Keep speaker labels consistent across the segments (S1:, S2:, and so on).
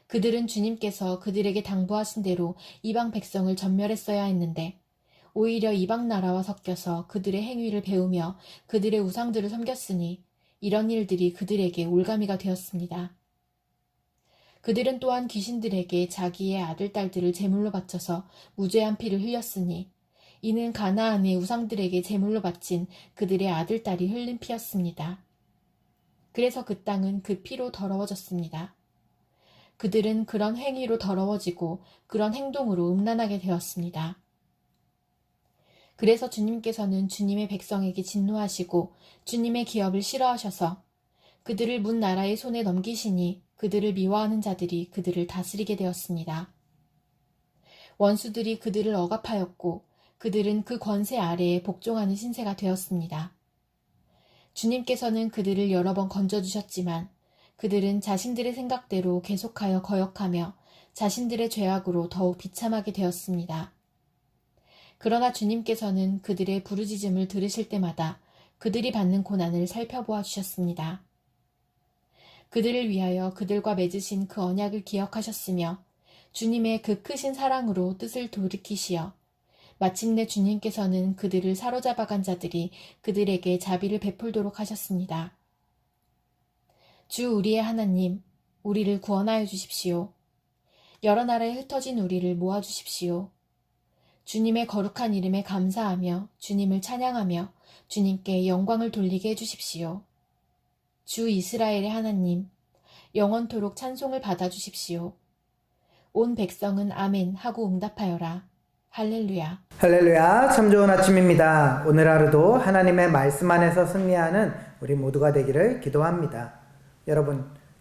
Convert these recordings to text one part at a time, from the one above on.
S1: 그들은 주님께서 그들에게 당부하신 대로 이방 백성을 전멸했어야 했는데 오히려 이방 나라와 섞여서 그들의 행위를 배우며 그들의 우상들을 섬겼으니 이런 일들이 그들에게 올가미가 되었습니다. 그들은 또한 귀신들에게 자기의 아들, 딸들을 제물로 바쳐서 무죄한 피를 흘렸으니 이는 가나안의 우상들에게 제물로 바친 그들의 아들, 딸이 흘린 피였습니다. 그래서 그 땅은 그 피로 더러워졌습니다. 그들은 그런 행위로 더러워지고 그런 행동으로 음란하게 되었습니다. 그래서 주님께서는 주님의 백성에게 진노하시고 주님의 기업을 싫어하셔서 그들을 문 나라의 손에 넘기시니 그들을 미워하는 자들이 그들을 다스리게 되었습니다. 원수들이 그들을 억압하였고 그들은 그 권세 아래에 복종하는 신세가 되었습니다. 주님께서는 그들을 여러 번 건져주셨지만 그들은 자신들의 생각대로 계속하여 거역하며 자신들의 죄악으로 더욱 비참하게 되었습니다. 그러나 주님께서는 그들의 부르짖음을 들으실 때마다 그들이 받는 고난을 살펴보아 주셨습니다. 그들을 위하여 그들과 맺으신 그 언약을 기억하셨으며 주님의 그 크신 사랑으로 뜻을 돌이키시어 마침내 주님께서는 그들을 사로잡아간 자들이 그들에게 자비를 베풀도록 하셨습니다. 주 우리의 하나님, 우리를 구원하여 주십시오. 여러 나라에 흩어진 우리를 모아주십시오. 주님의 거룩한 이름에 감사하며 주님을 찬양하며 주님께 영광을 돌리게 해주십시오. 주 이스라엘의 하나님, 영원토록 찬송을 받아주십시오. 온 백성은 아멘 하고 응답하여라. 할렐루야.
S2: 할렐루야. 참 좋은 아침입니다. 오늘 하루도 하나님의 말씀 안에서 승리하는 우리 모두가 되기를 기도합니다.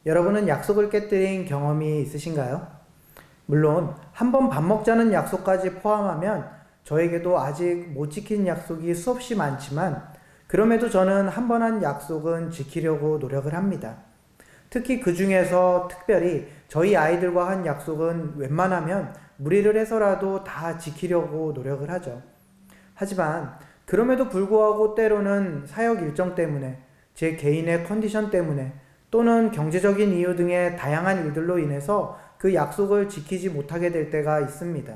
S2: 여러분은 약속을 깨뜨린 경험이 있으신가요? 물론 한 번 밥 먹자는 약속까지 포함하면 저에게도 아직 못 지킨 약속이 수없이 많지만 그럼에도 저는 한 번 한 약속은 지키려고 노력을 합니다. 특히 그 중에서 특별히 저희 아이들과 한 약속은 웬만하면 무리를 해서라도 다 지키려고 노력을 하죠. 하지만 그럼에도 불구하고 때로는 사역 일정 때문에, 제 개인의 컨디션 때문에 또는 경제적인 이유 등의 다양한 일들로 인해서 그 약속을 지키지 못하게 될 때가 있습니다.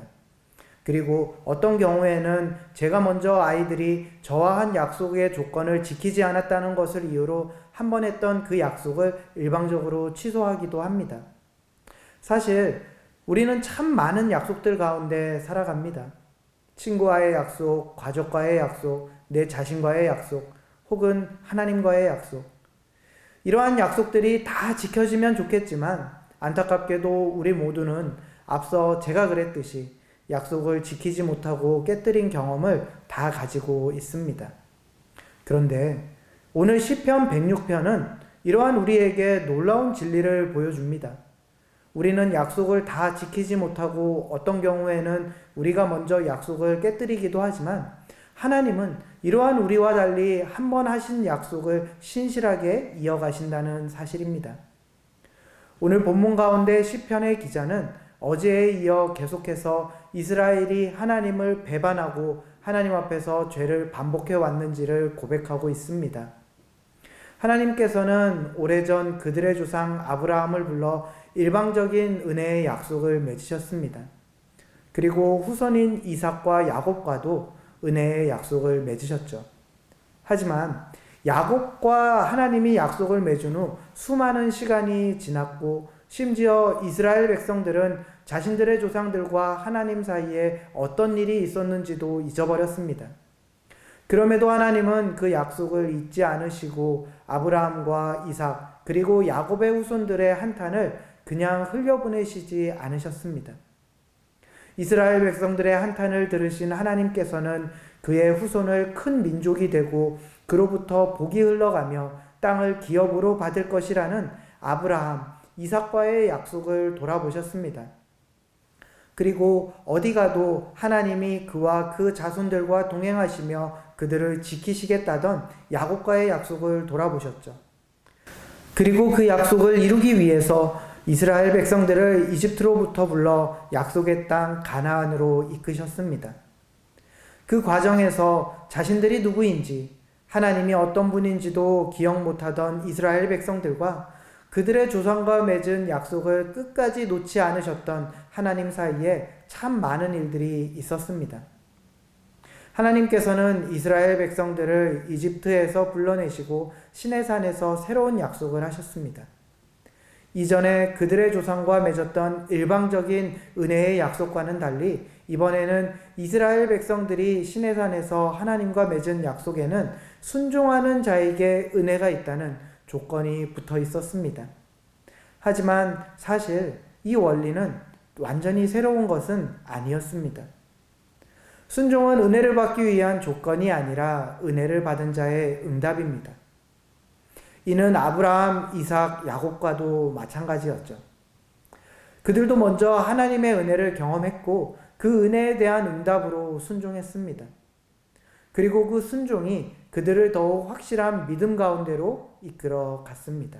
S2: 그리고 어떤 경우에는 제가 먼저 아이들이 저와 한 약속의 조건을 지키지 않았다는 것을 이유로 한 번 했던 그 약속을 일방적으로 취소하기도 합니다. 사실 우리는 참 많은 약속들 가운데 살아갑니다. 친구와의 약속, 가족과의 약속, 내 자신과의 약속, 혹은 하나님과의 약속. 이러한 약속들이 다 지켜지면 좋겠지만 안타깝게도 우리 모두는 앞서 제가 그랬듯이 약속을 지키지 못하고 깨뜨린 경험을 다 가지고 있습니다. 그런데 오늘 시편 106편은 이러한 우리에게 놀라운 진리를 보여줍니다. 우리는 약속을 다 지키지 못하고 어떤 경우에는 우리가 먼저 약속을 깨뜨리기도 하지만 하나님은 이러한 우리와 달리 한 번 하신 약속을 신실하게 이어가신다는 사실입니다. 오늘 본문 가운데 시편의 기자는 어제에 이어 계속해서 이스라엘이 하나님을 배반하고 하나님 앞에서 죄를 반복해 왔는지를 고백하고 있습니다. 하나님께서는 오래전 그들의 조상 아브라함을 불러 일방적인 은혜의 약속을 맺으셨습니다. 그리고 후손인 이삭과 야곱과도 은혜의 약속을 맺으셨죠. 하지만 야곱과 하나님이 약속을 맺은 후 수많은 시간이 지났고 심지어 이스라엘 백성들은 자신들의 조상들과 하나님 사이에 어떤 일이 있었는지도 잊어버렸습니다. 그럼에도 하나님은 그 약속을 잊지 않으시고 아브라함과 이삭 그리고 야곱의 후손들의 한탄을 그냥 흘려보내시지 않으셨습니다. 이스라엘 백성들의 한탄을 들으신 하나님께서는 그의 후손을 큰 민족이 되고 그로부터 복이 흘러가며 땅을 기업으로 받을 것이라는 아브라함, 이삭과의 약속을 돌아보셨습니다. 그리고 어디 가도 하나님이 그와 그 자손들과 동행하시며 그들을 지키시겠다던 야곱과의 약속을 돌아보셨죠. 그리고 그 약속을 이루기 위해서 이스라엘 백성들을 이집트로부터 불러 약속의 땅 가나안으로 이끄셨습니다. 그 과정에서 자신들이 누구인지, 하나님이 어떤 분인지도 기억 못하던 이스라엘 백성들과 그들의 조상과 맺은 약속을 끝까지 놓지 않으셨던 하나님 사이에 참 많은 일들이 있었습니다. 하나님께서는 이스라엘 백성들을 이집트에서 불러내시고 시내산에서 새로운 약속을 하셨습니다. 이전에 그들의 조상과 맺었던 일방적인 은혜의 약속과는 달리 이번에는 이스라엘 백성들이 시내산에서 하나님과 맺은 약속에는 순종하는 자에게 은혜가 있다는 조건이 붙어 있었습니다. 하지만 사실 이 원리는 완전히 새로운 것은 아니었습니다. 순종은 은혜를 받기 위한 조건이 아니라 은혜를 받은 자의 응답입니다. 이는 아브라함, 이삭, 야곱과도 마찬가지였죠. 그들도 먼저 하나님의 은혜를 경험했고 그 은혜에 대한 응답으로 순종했습니다. 그리고 그 순종이 그들을 더욱 확실한 믿음 가운데로 이끌어 갔습니다.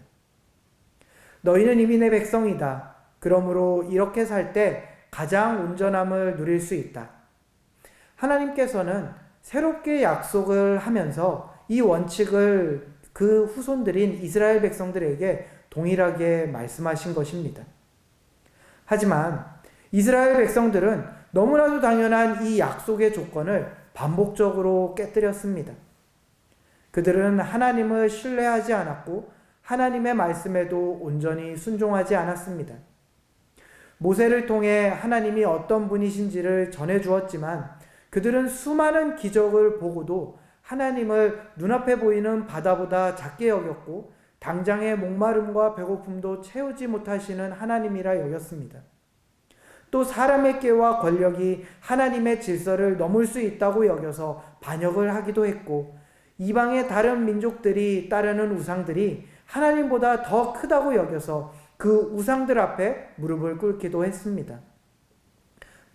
S2: 너희는 이미 내 백성이다. 그러므로 이렇게 살 때 가장 온전함을 누릴 수 있다. 하나님께서는 새롭게 약속을 하면서 이 원칙을 그 후손들인 이스라엘 백성들에게 동일하게 말씀하신 것입니다. 하지만 이스라엘 백성들은 너무나도 당연한 이 약속의 조건을 반복적으로 깨뜨렸습니다. 그들은 하나님을 신뢰하지 않았고 하나님의 말씀에도 온전히 순종하지 않았습니다. 모세를 통해 하나님이 어떤 분이신지를 전해 주었지만 그들은 수많은 기적을 보고도 하나님을 눈앞에 보이는 바다보다 작게 여겼고 당장의 목마름과 배고픔도 채우지 못하시는 하나님이라 여겼습니다. 또 사람의 깨와 권력이 하나님의 질서를 넘을 수 있다고 여겨서 반역을 하기도 했고 이방의 다른 민족들이 따르는 우상들이 하나님보다 더 크다고 여겨서 그 우상들 앞에 무릎을 꿇기도 했습니다.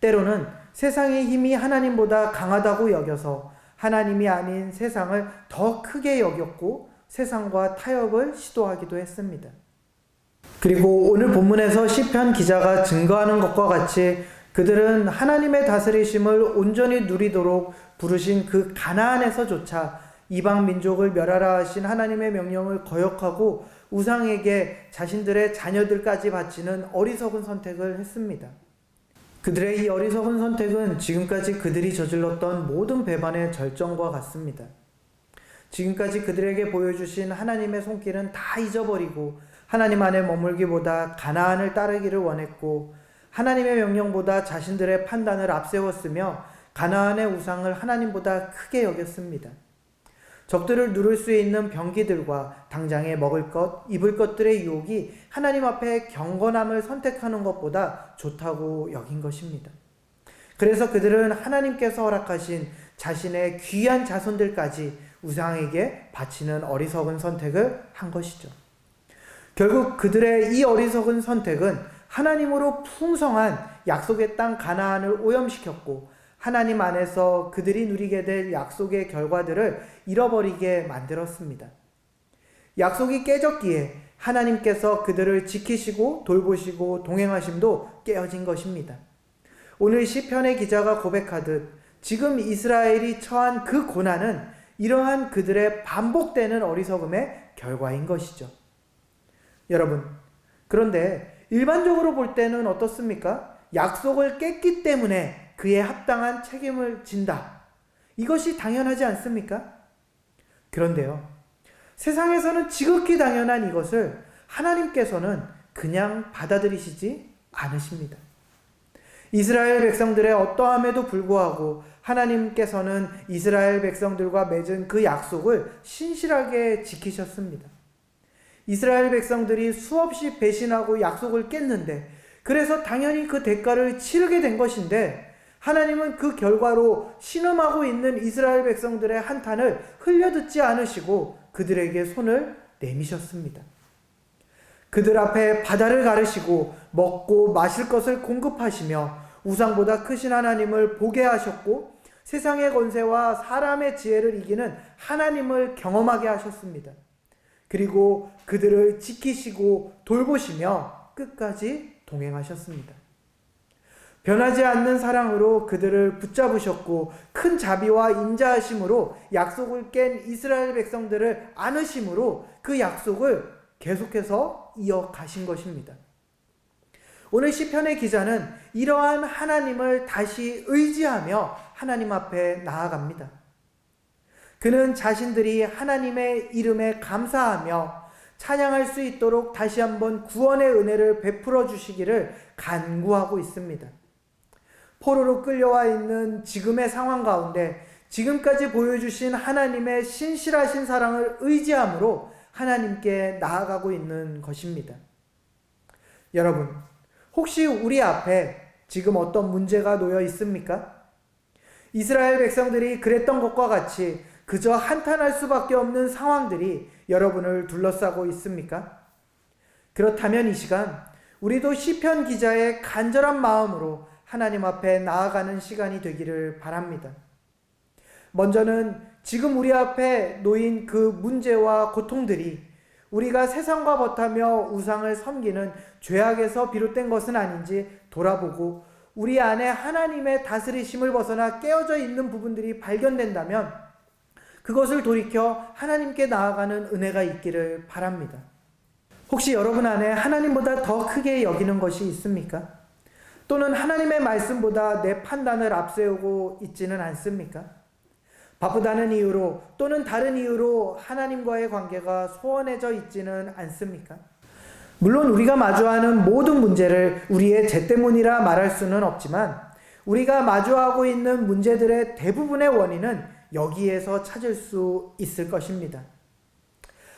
S2: 때로는 세상의 힘이 하나님보다 강하다고 여겨서 하나님이 아닌 세상을 더 크게 여겼고 세상과 타협을 시도하기도 했습니다. 그리고 오늘 본문에서 시편 기자가 증거하는 것과 같이 그들은 하나님의 다스리심을 온전히 누리도록 부르신 그 가나안에서조차 이방 민족을 멸하라 하신 하나님의 명령을 거역하고 우상에게 자신들의 자녀들까지 바치는 어리석은 선택을 했습니다. 그들의 이 어리석은 선택은 지금까지 그들이 저질렀던 모든 배반의 절정과 같습니다. 지금까지 그들에게 보여주신 하나님의 손길은 다 잊어버리고 하나님 안에 머물기보다 가나안을 따르기를 원했고 하나님의 명령보다 자신들의 판단을 앞세웠으며 가나안의 우상을 하나님보다 크게 여겼습니다. 적들을 누를 수 있는 병기들과 당장에 먹을 것, 입을 것들의 유혹이 하나님 앞에 경건함을 선택하는 것보다 좋다고 여긴 것입니다. 그래서 그들은 하나님께서 허락하신 자신의 귀한 자손들까지 우상에게 바치는 어리석은 선택을 한 것이죠. 결국 그들의 이 어리석은 선택은 하나님으로 풍성한 약속의 땅 가나안을 오염시켰고 하나님 안에서 그들이 누리게 될 약속의 결과들을 잃어버리게 만들었습니다. 약속이 깨졌기에 하나님께서 그들을 지키시고 돌보시고 동행하심도 깨어진 것입니다. 오늘 시편의 기자가 고백하듯 지금 이스라엘이 처한 그 고난은 이러한 그들의 반복되는 어리석음의 결과인 것이죠. 여러분, 그런데 일반적으로 볼 때는 어떻습니까? 약속을 깼기 때문에 그에 합당한 책임을 진다. 이것이 당연하지 않습니까? 그런데요, 세상에서는 지극히 당연한 이것을 하나님께서는 그냥 받아들이시지 않으십니다. 이스라엘 백성들의 어떠함에도 불구하고 하나님께서는 이스라엘 백성들과 맺은 그 약속을 신실하게 지키셨습니다. 이스라엘 백성들이 수없이 배신하고 약속을 깼는데 그래서 당연히 그 대가를 치르게 된 것인데 하나님은 그 결과로 신음하고 있는 이스라엘 백성들의 한탄을 흘려듣지 않으시고 그들에게 손을 내미셨습니다. 그들 앞에 바다를 가르시고 먹고 마실 것을 공급하시며 우상보다 크신 하나님을 보게 하셨고 세상의 권세와 사람의 지혜를 이기는 하나님을 경험하게 하셨습니다. 그리고 그들을 지키시고 돌보시며 끝까지 동행하셨습니다. 변하지 않는 사랑으로 그들을 붙잡으셨고 큰 자비와 인자하심으로 약속을 깬 이스라엘 백성들을 안으심으로 그 약속을 계속해서 이어가신 것입니다. 오늘 시편의 기자는 이러한 하나님을 다시 의지하며 하나님 앞에 나아갑니다. 그는 자신들이 하나님의 이름에 감사하며 찬양할 수 있도록 다시 한번 구원의 은혜를 베풀어 주시기를 간구하고 있습니다. 포로로 끌려와 있는 지금의 상황 가운데 지금까지 보여주신 하나님의 신실하신 사랑을 의지함으로 하나님께 나아가고 있는 것입니다. 여러분, 혹시 우리 앞에 지금 어떤 문제가 놓여 있습니까? 이스라엘 백성들이 그랬던 것과 같이 그저 한탄할 수밖에 없는 상황들이 여러분을 둘러싸고 있습니까? 그렇다면 이 시간 우리도 시편 기자의 간절한 마음으로 하나님 앞에 나아가는 시간이 되기를 바랍니다. 먼저는 지금 우리 앞에 놓인 그 문제와 고통들이 우리가 세상과 버타며 우상을 섬기는 죄악에서 비롯된 것은 아닌지 돌아보고 우리 안에 하나님의 다스리심을 벗어나 깨어져 있는 부분들이 발견된다면 그것을 돌이켜 하나님께 나아가는 은혜가 있기를 바랍니다. 혹시 여러분 안에 하나님보다 더 크게 여기는 것이 있습니까? 또는 하나님의 말씀보다 내 판단을 앞세우고 있지는 않습니까? 바쁘다는 이유로 또는 다른 이유로 하나님과의 관계가 소원해져 있지는 않습니까? 물론 우리가 마주하는 모든 문제를 우리의 죄 때문이라 말할 수는 없지만 우리가 마주하고 있는 문제들의 대부분의 원인은 여기에서 찾을 수 있을 것입니다.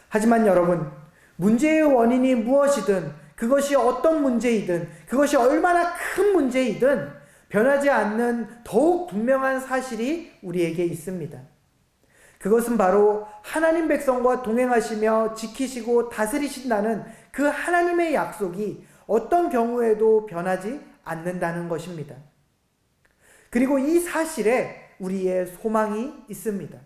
S2: 하지만 여러분, 문제의 원인이 무엇이든 그것이 어떤 문제이든 그것이 얼마나 큰 문제이든 변하지 않는 더욱 분명한 사실이 우리에게 있습니다. 그것은 바로 하나님 백성과 동행하시며 지키시고 다스리신다는 그 하나님의 약속이 어떤 경우에도 변하지 않는다는 것입니다. 그리고 이 사실에 우리의 소망이 있습니다.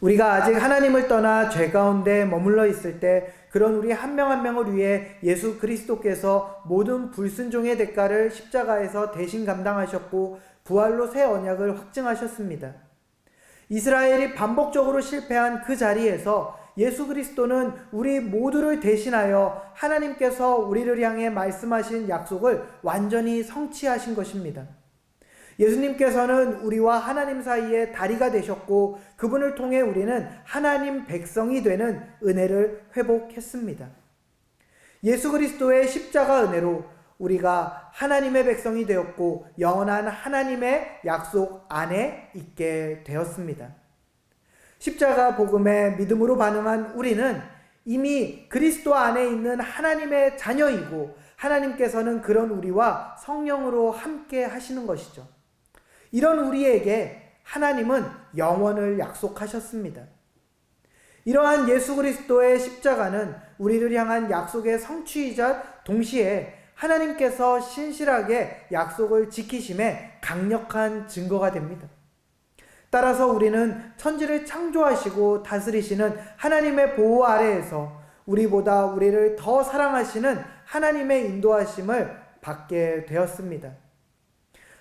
S2: 우리가 아직 하나님을 떠나 죄 가운데 머물러 있을 때 그런 우리 한 명 한 명을 위해 예수 그리스도께서 모든 불순종의 대가를 십자가에서 대신 감당하셨고 부활로 새 언약을 확증하셨습니다. 이스라엘이 반복적으로 실패한 그 자리에서 예수 그리스도는 우리 모두를 대신하여 하나님께서 우리를 향해 말씀하신 약속을 완전히 성취하신 것입니다. 예수님께서는 우리와 하나님 사이에 다리가 되셨고 그분을 통해 우리는 하나님 백성이 되는 은혜를 회복했습니다. 예수 그리스도의 십자가 은혜로 우리가 하나님의 백성이 되었고 영원한 하나님의 약속 안에 있게 되었습니다. 십자가 복음에 믿음으로 반응한 우리는 이미 그리스도 안에 있는 하나님의 자녀이고 하나님께서는 그런 우리와 성령으로 함께 하시는 것이죠. 이런 우리에게 하나님은 영원을 약속하셨습니다. 이러한 예수 그리스도의 십자가는 우리를 향한 약속의 성취이자 동시에 하나님께서 신실하게 약속을 지키심에 강력한 증거가 됩니다. 따라서 우리는 천지를 창조하시고 다스리시는 하나님의 보호 아래에서 우리보다 우리를 더 사랑하시는 하나님의 인도하심을 받게 되었습니다.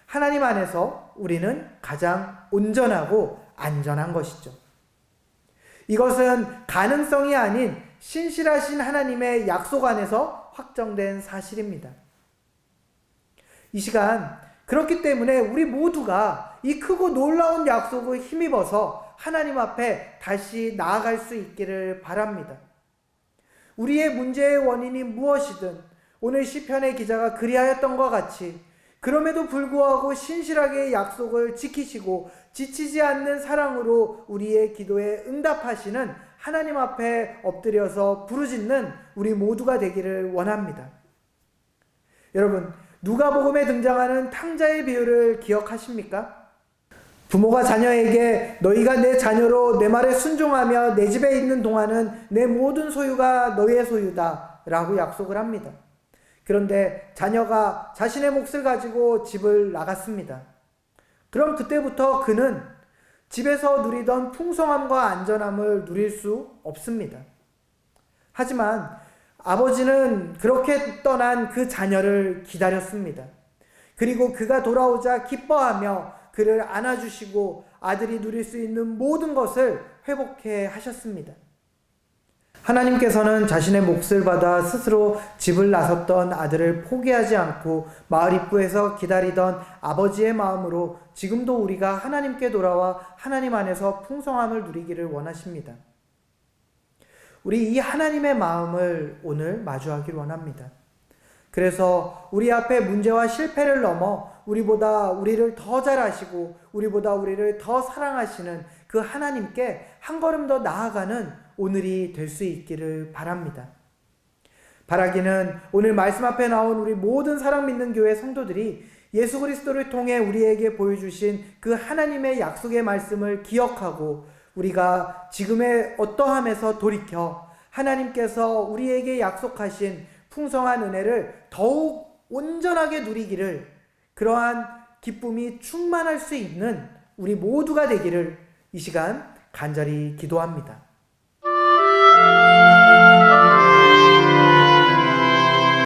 S2: 하나님 안에서 우리는 가장 온전하고 안전한 것이죠. 이것은 가능성이 아닌 신실하신 하나님의 약속 안에서 확정된 사실입니다. 이 시간 그렇기 때문에 우리 모두가 이 크고 놀라운 약속을 힘입어서 하나님 앞에 다시 나아갈 수 있기를 바랍니다. 우리의 문제의 원인이 무엇이든 오늘 시편의 기자가 그리하였던 것 같이 그럼에도 불구하고 신실하게 약속을 지키시고 지치지 않는 사랑으로 우리의 기도에 응답하시는 하나님 앞에 엎드려서 부르짖는 우리 모두가 되기를 원합니다. 여러분, 누가복음에 등장하는 탕자의 비유를 기억하십니까? 부모가 자녀에게 너희가 내 자녀로 내 말에 순종하며 내 집에 있는 동안은 내 모든 소유가 너희의 소유다 라고 약속을 합니다. 그런데 자녀가 자신의 몫을 가지고 집을 나갔습니다. 그럼 그때부터 그는 집에서 누리던 풍성함과 안전함을 누릴 수 없습니다. 하지만 아버지는 그렇게 떠난 그 자녀를 기다렸습니다. 그리고 그가 돌아오자 기뻐하며 그를 안아주시고 아들이 누릴 수 있는 모든 것을 회복해 하셨습니다. 하나님께서는 자신의 몫을 받아 스스로 집을 나섰던 아들을 포기하지 않고 마을 입구에서 기다리던 아버지의 마음으로 지금도 우리가 하나님께 돌아와 하나님 안에서 풍성함을 누리기를 원하십니다. 우리 이 하나님의 마음을 오늘 마주하길 원합니다. 그래서 우리 앞에 문제와 실패를 넘어 우리보다 우리를 더 잘 아시고 우리보다 우리를 더 사랑하시는 그 하나님께 한 걸음 더 나아가는 오늘이 될 수 있기를 바랍니다. 바라기는 오늘 말씀 앞에 나온 우리 모든 사랑 믿는 교회 성도들이 예수 그리스도를 통해 우리에게 보여주신 그 하나님의 약속의 말씀을 기억하고 우리가 지금의 어떠함에서 돌이켜 하나님께서 우리에게 약속하신 풍성한 은혜를 더욱 온전하게 누리기를, 그러한 기쁨이 충만할 수 있는 우리 모두가 되기를 이 시간 간절히 기도합니다.